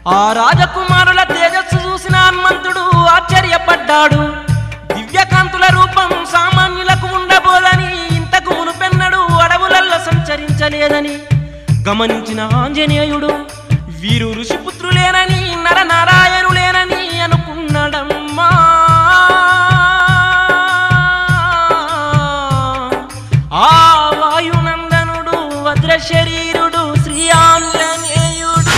ఆ రాజకుమారుల తేజస్సు చూసిన హనుమంతుడు ఆశ్చర్యపడ్డాడు. దివ్యకాంతుల రూపం సామాన్యులకు ఉండబోదని, ఇంతకు మునుపెన్నడు అడవులల్లో సంచరించలేదని గమనించిన ఆంజనేయుడు వీరు ఋషిపుత్రులేనని నరనారాయణులేనని అనుకున్నాడమ్మా. ఆ వాయునందనుడు వజ్రశరీరుడు శ్రీ ఆంజనేయుడు.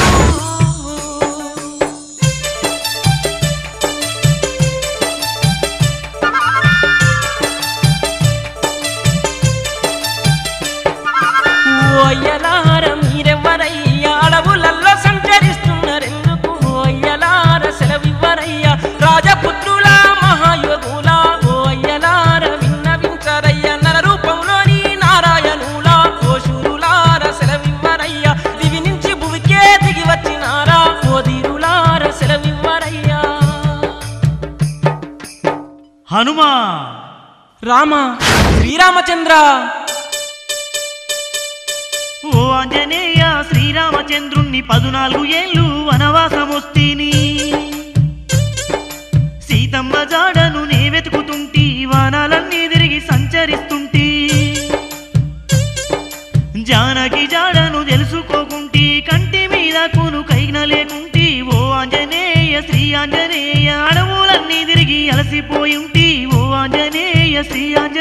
ఓయ్యలార మీరెవ్వరయ్యా, అడవులల్లో సంచరిస్తున్నారెందుకు? ఓయ్యలార సెలవివ్వరయ్యా, రాజపుత్రుల మహాయోగుల. ఓయ్యలార విన్నవించరయ్యా, నర రూపంలోని నారాయణుల. ఓ శూరులార సెలవివ్వరయ్యా, దివి నుంచి భువికే దిగి వచ్చినారా? ఓ ధీరులార సెలవివ్వరయ్యా. హనుమా, రామ, శ్రీరామచంద్ర. ఓ ఆంజనేయ శ్రీరామచంద్రుణ్ణి 14 ఏళ్ళు వనవాసమొస్తీని. సీతమ్మ జాడను నే వెతుకుతుంటి, వానాలన్నీ తిరిగి సంచరిస్తుంటి. జానకి జాడను తెలుసుకోకుంటి, కంటి మీద కూను కైన లేకుంటి. ఓ ఆంజనేయ శ్రీ ఆంజనేయ, అడవులన్నీ తిరిగి అలసిపోయుంటి. ఓ ఆంజనేయ శ్రీ ఆంజనేయ.